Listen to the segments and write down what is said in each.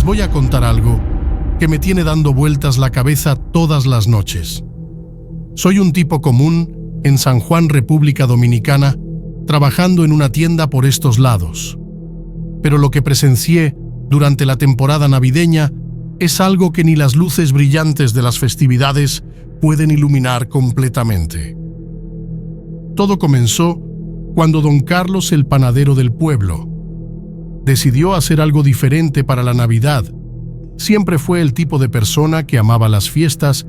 voy a contar algo que me tiene dando vueltas la cabeza todas las noches. Soy un tipo común en San Juan, República Dominicana, trabajando en una tienda por estos lados. Pero lo que presencié durante la temporada navideña es algo que ni las luces brillantes de las festividades pueden iluminar completamente. Todo comenzó cuando don Carlos, el panadero del pueblo, decidió hacer algo diferente para la Navidad. Siempre fue el tipo de persona que amaba las fiestas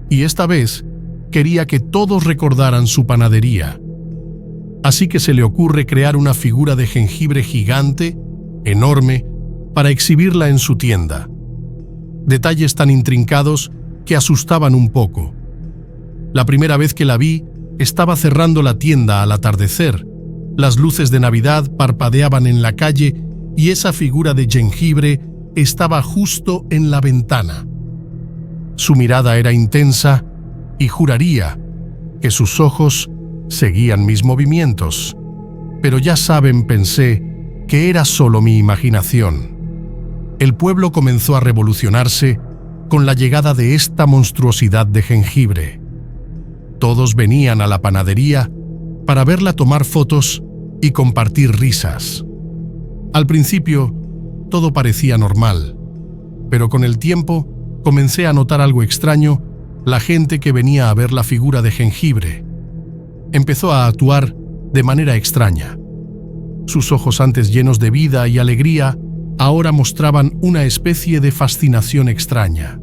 y esta vez quería que todos recordaran su panadería. Así que se le ocurre crear una figura de jengibre gigante, enorme, para exhibirla en su tienda. Detalles tan intrincados que asustaban un poco. La primera vez que la vi, estaba cerrando la tienda al atardecer. Las luces de Navidad parpadeaban en la calle y esa figura de jengibre estaba justo en la ventana. Su mirada era intensa y juraría que sus ojos seguían mis movimientos. Pero ya saben, pensé que era solo mi imaginación. El pueblo comenzó a revolucionarse con la llegada de esta monstruosidad de jengibre. Todos venían a la panadería para verla tomar fotos y compartir risas. Al principio, todo parecía normal, pero con el tiempo comencé a notar algo extraño. La gente que venía a ver la figura de jengibre empezó a actuar de manera extraña. Sus ojos, antes llenos de vida y alegría, ahora mostraban una especie de fascinación extraña.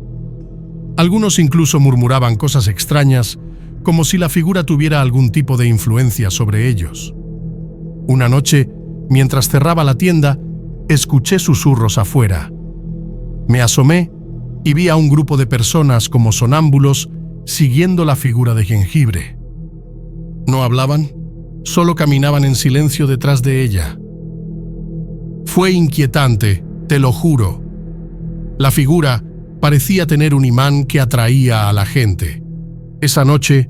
Algunos incluso murmuraban cosas extrañas, como si la figura tuviera algún tipo de influencia sobre ellos. Una noche, mientras cerraba la tienda, escuché susurros afuera. Me asomé y vi a un grupo de personas como sonámbulos siguiendo la figura de jengibre. No hablaban, solo caminaban en silencio detrás de ella. Fue inquietante, te lo juro. La figura parecía tener un imán que atraía a la gente. Esa noche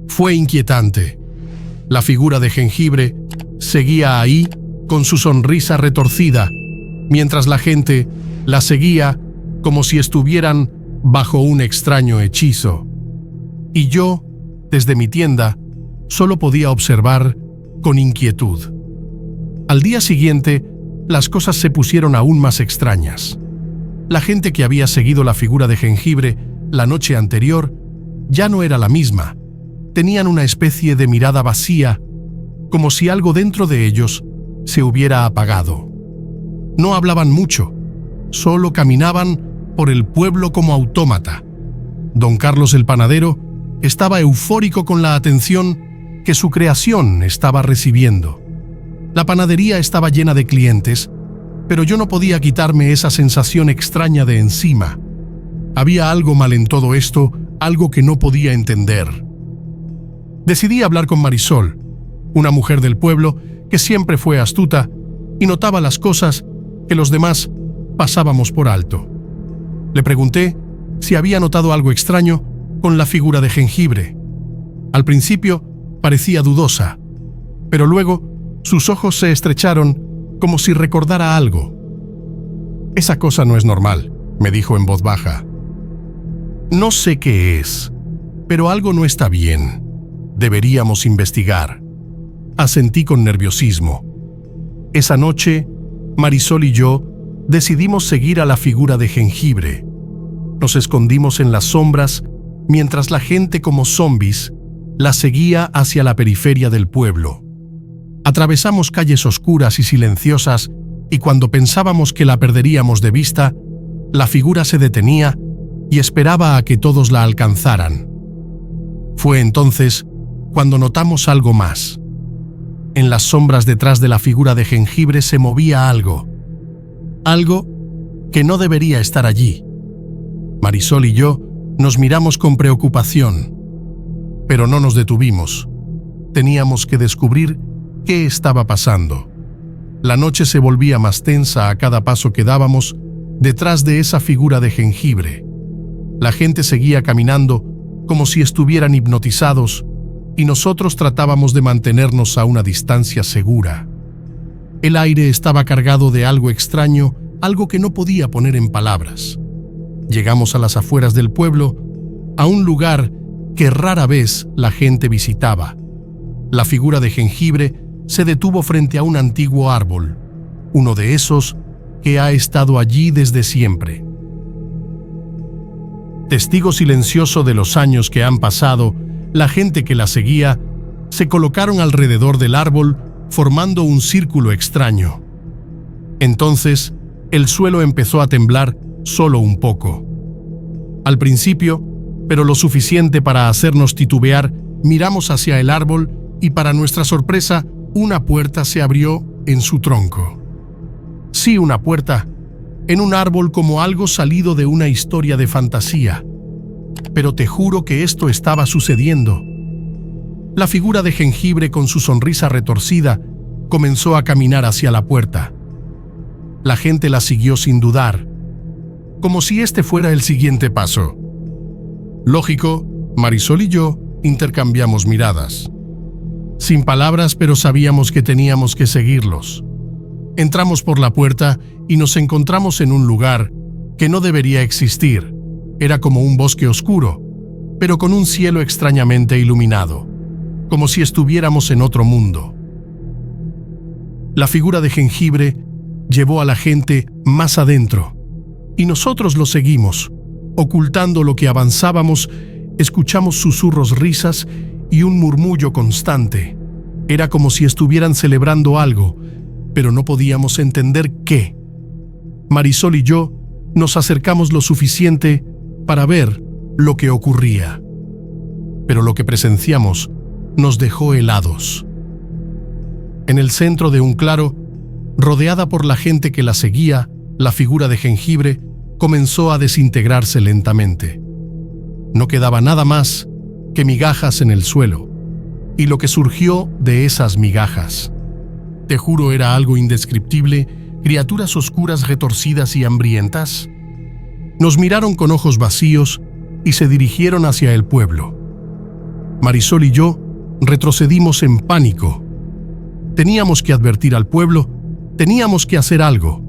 fue inquietante. La figura de jengibre seguía ahí con su sonrisa retorcida, mientras la gente la seguía como si estuvieran bajo un extraño hechizo. Y yo, desde mi tienda, solo podía observar con inquietud. Al día siguiente, las cosas se pusieron aún más extrañas. La gente que había seguido la figura de jengibre la noche anterior ya no era la misma. Tenían una especie de mirada vacía, como si algo dentro de ellos se hubiera apagado. No hablaban mucho, solo caminaban por el pueblo como autómata. Don Carlos, el panadero, estaba eufórico con la atención que su creación estaba recibiendo. La panadería estaba llena de clientes, pero yo no podía quitarme esa sensación extraña de encima. Había algo mal en todo esto, algo que no podía entender. Decidí hablar con Marisol, una mujer del pueblo que siempre fue astuta y notaba las cosas que los demás pasábamos por alto. Le pregunté si había notado algo extraño con la figura de jengibre. Al principio parecía dudosa, pero luego sus ojos se estrecharon como si recordara algo. «Esa cosa no es normal», me dijo en voz baja. «No sé qué es, pero algo no está bien. Deberíamos investigar». Asentí con nerviosismo. Esa noche, Marisol y yo decidimos seguir a la figura de jengibre. Nos escondimos en las sombras mientras la gente, como zombies, la seguía hacia la periferia del pueblo. Atravesamos calles oscuras y silenciosas y cuando pensábamos que la perderíamos de vista, la figura se detenía y esperaba a que todos la alcanzaran. Fue entonces cuando notamos algo más. En las sombras detrás de la figura de jengibre se movía algo. Algo que no debería estar allí. Marisol y yo nos miramos con preocupación, pero no nos detuvimos. Teníamos que descubrir qué estaba pasando. La noche se volvía más tensa a cada paso que dábamos detrás de esa figura de jengibre. La gente seguía caminando como si estuvieran hipnotizados y nosotros tratábamos de mantenernos a una distancia segura. El aire estaba cargado de algo extraño algo que no podía poner en palabras. Llegamos a las afueras del pueblo, a un lugar que rara vez la gente visitaba. La figura de Jengibre se detuvo frente a un antiguo árbol, uno de esos que ha estado allí desde siempre. Testigo silencioso de los años que han pasado, la gente que la seguía se colocaron alrededor del árbol formando un círculo extraño. Entonces, el suelo empezó a temblar solo un poco. Al principio, pero lo suficiente para hacernos titubear, miramos hacia el árbol y, para nuestra sorpresa, una puerta se abrió en su tronco. Sí, una puerta, en un árbol como algo salido de una historia de fantasía. Pero te juro que esto estaba sucediendo. La figura de Jengibre, con su sonrisa retorcida, comenzó a caminar hacia la puerta. La gente la siguió sin dudar, como si este fuera el siguiente paso. Lógico, Marisol y yo intercambiamos miradas. Sin palabras, pero sabíamos que teníamos que seguirlos. Entramos por la puerta y nos encontramos en un lugar que no debería existir. Era como un bosque oscuro, pero con un cielo extrañamente iluminado, como si estuviéramos en otro mundo. La figura de Jengibre llevó a la gente más adentro, y nosotros lo seguimos. Ocultando lo que avanzábamos, escuchamos susurros, risas y un murmullo constante. Era como si estuvieran celebrando algo, pero no podíamos entender qué. Marisol y yo nos acercamos lo suficiente para ver lo que ocurría. Pero lo que presenciamos nos dejó helados. En el centro de un claro, rodeada por la gente que la seguía, la figura de Jengibre comenzó a desintegrarse lentamente. No quedaba nada más que migajas en el suelo, y lo que surgió de esas migajas, te juro, era algo indescriptible, criaturas oscuras, retorcidas y hambrientas. Nos miraron con ojos vacíos y se dirigieron hacia el pueblo. Marisol y yo retrocedimos en pánico. Teníamos que advertir al pueblo, teníamos que hacer algo.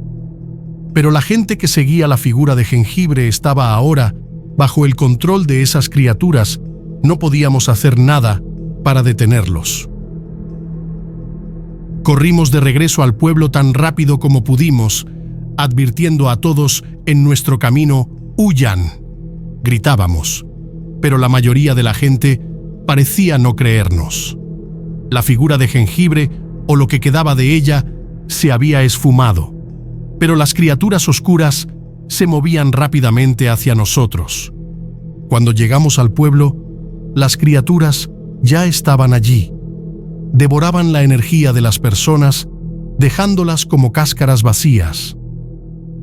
Pero la gente que seguía la figura de Jengibre estaba ahora bajo el control de esas criaturas. No podíamos hacer nada para detenerlos. Corrimos de regreso al pueblo tan rápido como pudimos, advirtiendo a todos en nuestro camino: ¡huyan!, gritábamos. Pero la mayoría de la gente parecía no creernos. La figura de Jengibre, o lo que quedaba de ella, se había esfumado, pero las criaturas oscuras se movían rápidamente hacia nosotros. Cuando llegamos al pueblo, las criaturas ya estaban allí. Devoraban la energía de las personas, dejándolas como cáscaras vacías.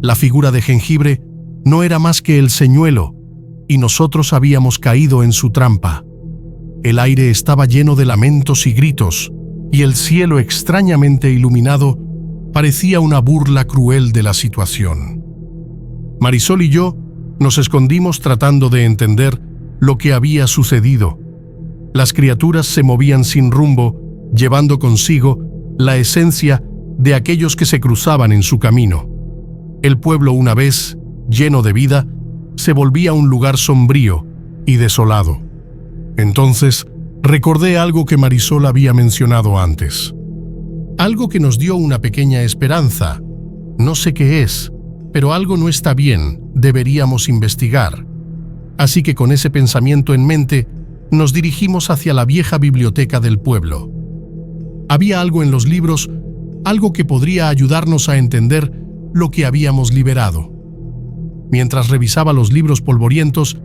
La figura de Jengibre no era más que el señuelo, y nosotros habíamos caído en su trampa. El aire estaba lleno de lamentos y gritos, y el cielo, extrañamente iluminado, parecía una burla cruel de la situación. Marisol y yo nos escondimos tratando de entender lo que había sucedido. Las criaturas se movían sin rumbo, llevando consigo la esencia de aquellos que se cruzaban en su camino. El pueblo, una vez lleno de vida, se volvía un lugar sombrío y desolado. Entonces recordé algo que Marisol había mencionado antes. Algo que nos dio una pequeña esperanza. No sé qué es, pero algo no está bien, deberíamos investigar. Así que con ese pensamiento en mente, nos dirigimos hacia la vieja biblioteca del pueblo. Había algo en los libros, algo que podría ayudarnos a entender lo que habíamos liberado. Mientras revisaba los libros polvorientos,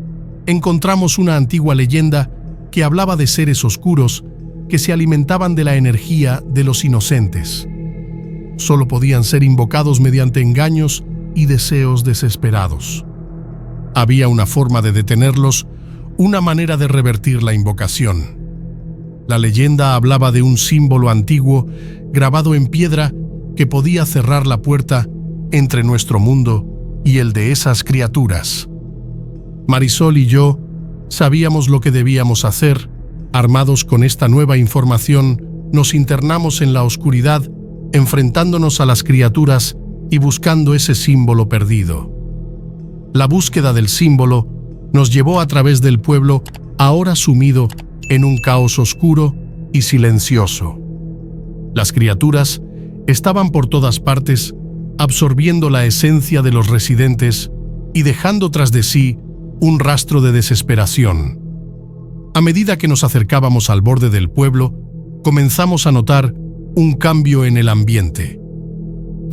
encontramos una antigua leyenda que hablaba de seres oscuros que se alimentaban de la energía de los inocentes. Solo podían ser invocados mediante engaños y deseos desesperados. Había una forma de detenerlos, una manera de revertir la invocación. La leyenda hablaba de un símbolo antiguo grabado en piedra que podía cerrar la puerta entre nuestro mundo y el de esas criaturas. Marisol y yo sabíamos lo que debíamos hacer. Armados con esta nueva información, nos internamos en la oscuridad, enfrentándonos a las criaturas y buscando ese símbolo perdido. La búsqueda del símbolo nos llevó a través del pueblo, ahora sumido en un caos oscuro y silencioso. Las criaturas estaban por todas partes, absorbiendo la esencia de los residentes y dejando tras de sí un rastro de desesperación. A medida que nos acercábamos al borde del pueblo, comenzamos a notar un cambio en el ambiente.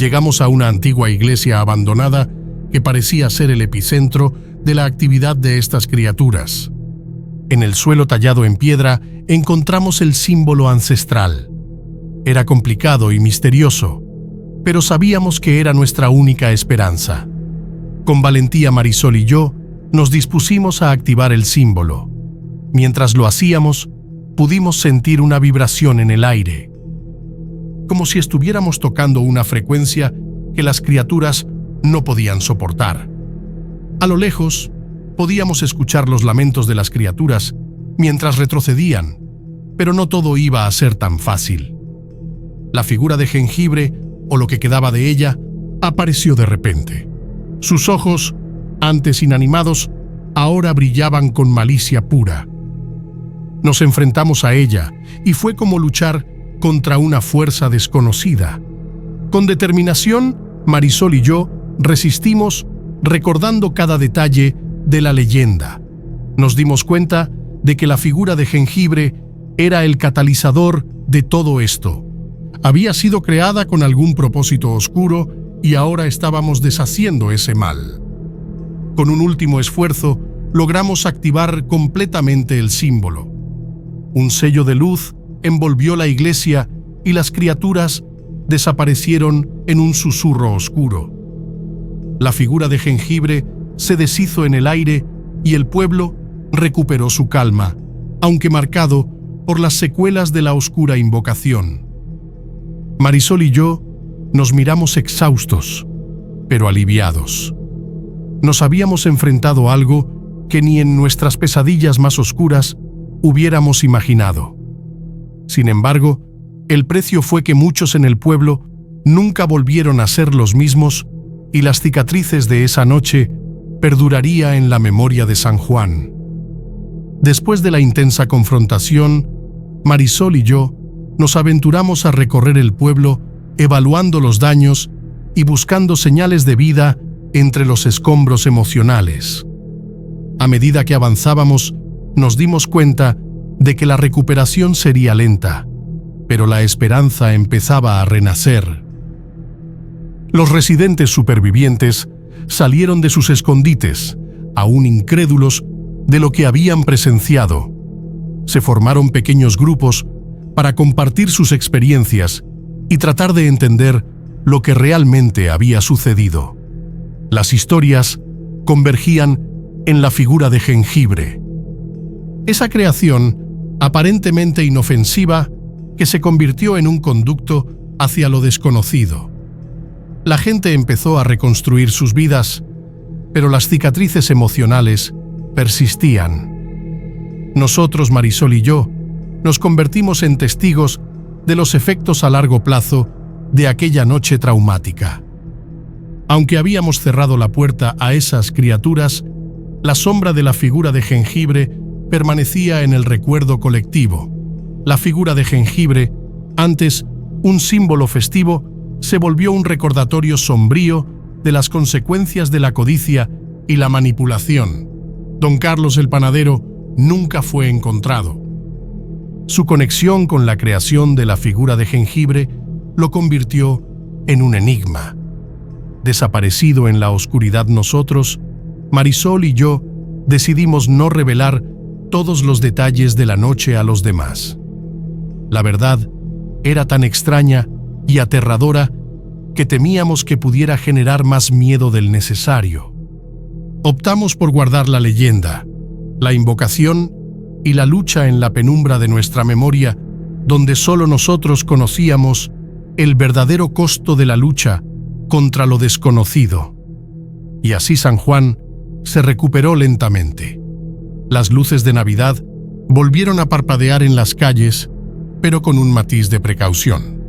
Llegamos a una antigua iglesia abandonada que parecía ser el epicentro de la actividad de estas criaturas. En el suelo tallado en piedra encontramos el símbolo ancestral. Era complicado y misterioso, pero sabíamos que era nuestra única esperanza. Con valentía, Marisol y yo nos dispusimos a activar el símbolo. Mientras lo hacíamos, pudimos sentir una vibración en el aire, como si estuviéramos tocando una frecuencia que las criaturas no podían soportar. A lo lejos, podíamos escuchar los lamentos de las criaturas mientras retrocedían, pero no todo iba a ser tan fácil. La figura de jengibre, o lo que quedaba de ella, apareció de repente. Sus ojos, antes inanimados, ahora brillaban con malicia pura. Nos enfrentamos a ella y fue como luchar contra una fuerza desconocida. Con determinación, Marisol y yo resistimos, recordando cada detalle de la leyenda. Nos dimos cuenta de que la figura de jengibre era el catalizador de todo esto. Había sido creada con algún propósito oscuro y ahora estábamos deshaciendo ese mal. Con un último esfuerzo, logramos activar completamente el símbolo. Un sello de luz envolvió la iglesia y las criaturas desaparecieron en un susurro oscuro. La figura de jengibre se deshizo en el aire y el pueblo recuperó su calma, aunque marcado por las secuelas de la oscura invocación. Marisol y yo nos miramos exhaustos, pero aliviados. Nos habíamos enfrentado a algo que ni en nuestras pesadillas más oscuras hubiéramos imaginado. Sin embargo, el precio fue que muchos en el pueblo nunca volvieron a ser los mismos y las cicatrices de esa noche perduraría en la memoria de San Juan. Después de la intensa confrontación, Marisol y yo nos aventuramos a recorrer el pueblo, evaluando los daños y buscando señales de vida entre los escombros emocionales. A medida que avanzábamos, nos dimos cuenta de que la recuperación sería lenta, pero la esperanza empezaba a renacer. Los residentes supervivientes salieron de sus escondites, aún incrédulos de lo que habían presenciado. Se formaron pequeños grupos para compartir sus experiencias y tratar de entender lo que realmente había sucedido. Las historias convergían en la figura de jengibre. Esa creación, aparentemente inofensiva, que se convirtió en un conducto hacia lo desconocido. La gente empezó a reconstruir sus vidas, pero las cicatrices emocionales persistían. Nosotros, Marisol y yo, nos convertimos en testigos de los efectos a largo plazo de aquella noche traumática. Aunque habíamos cerrado la puerta a esas criaturas, la sombra de la figura de jengibre permanecía en el recuerdo colectivo. La figura de jengibre, antes un símbolo festivo, se volvió un recordatorio sombrío de las consecuencias de la codicia y la manipulación. Don Carlos el panadero nunca fue encontrado. Su conexión con la creación de la figura de jengibre lo convirtió en un enigma. Desaparecido en la oscuridad nosotros, Marisol y yo decidimos no revelar todos los detalles de la noche a los demás. La verdad era tan extraña y aterradora que temíamos que pudiera generar más miedo del necesario. Optamos por guardar la leyenda, la invocación y la lucha en la penumbra de nuestra memoria, donde solo nosotros conocíamos el verdadero costo de la lucha contra lo desconocido. Y así San Juan se recuperó lentamente. Las luces de Navidad volvieron a parpadear en las calles, pero con un matiz de precaución.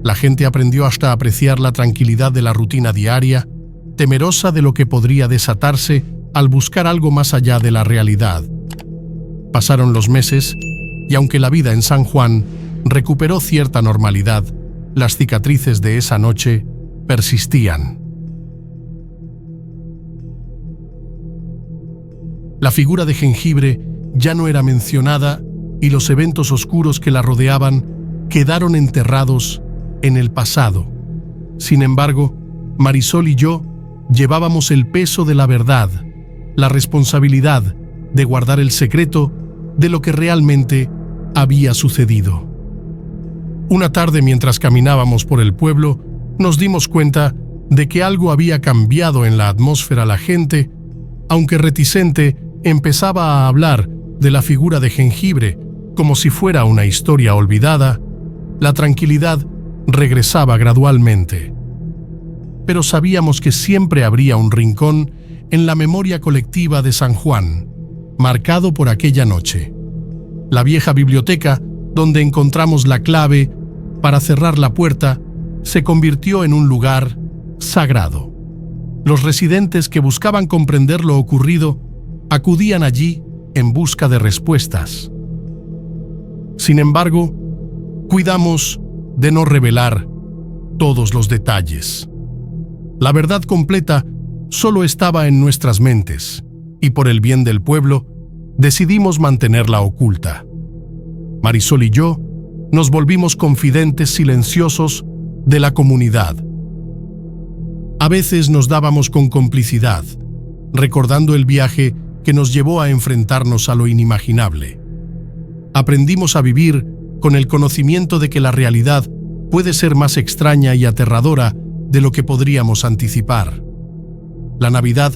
La gente aprendió hasta a apreciar la tranquilidad de la rutina diaria, temerosa de lo que podría desatarse al buscar algo más allá de la realidad. Pasaron los meses, y aunque la vida en San Juan recuperó cierta normalidad, las cicatrices de esa noche persistían. La figura de Jengibre ya no era mencionada y los eventos oscuros que la rodeaban quedaron enterrados en el pasado. Sin embargo, Marisol y yo llevábamos el peso de la verdad, la responsabilidad de guardar el secreto de lo que realmente había sucedido. Una tarde, mientras caminábamos por el pueblo, nos dimos cuenta de que algo había cambiado en la atmósfera. La gente, aunque reticente, empezaba a hablar de la figura de Jengibre como si fuera una historia olvidada. La tranquilidad regresaba gradualmente. Pero sabíamos que siempre habría un rincón en la memoria colectiva de San Juan, marcado por aquella noche. La vieja biblioteca, donde encontramos la clave para cerrar la puerta, se convirtió en un lugar sagrado. Los residentes que buscaban comprender lo ocurrido acudían allí en busca de respuestas. Sin embargo, cuidamos de no revelar todos los detalles. La verdad completa solo estaba en nuestras mentes, y por el bien del pueblo, decidimos mantenerla oculta. Marisol y yo nos volvimos confidentes silenciosos de la comunidad. A veces nos dábamos con complicidad, recordando el viaje que nos llevó a enfrentarnos a lo inimaginable. Aprendimos a vivir con el conocimiento de que la realidad puede ser más extraña y aterradora de lo que podríamos anticipar. La Navidad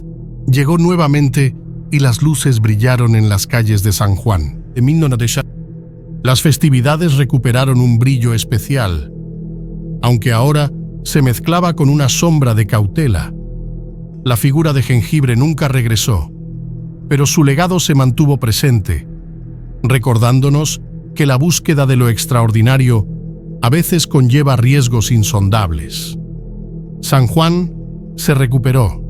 llegó nuevamente y las luces brillaron en las calles de San Juan. Las festividades recuperaron un brillo especial, aunque ahora se mezclaba con una sombra de cautela. La figura de Jengibre nunca regresó, pero su legado se mantuvo presente, recordándonos que la búsqueda de lo extraordinario a veces conlleva riesgos insondables. San Juan se recuperó,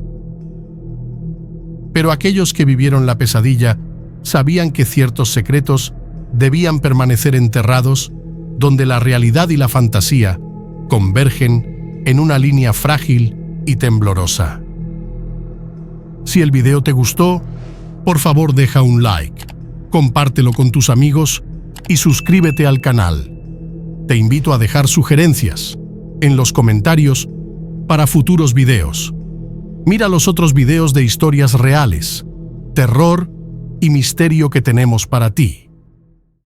pero aquellos que vivieron la pesadilla sabían que ciertos secretos debían permanecer enterrados donde la realidad y la fantasía convergen en una línea frágil y temblorosa. Si el video te gustó, por favor deja un like, compártelo con tus amigos y suscríbete al canal. Te invito a dejar sugerencias en los comentarios para futuros videos. Mira los otros videos de historias reales, terror y misterio que tenemos para ti.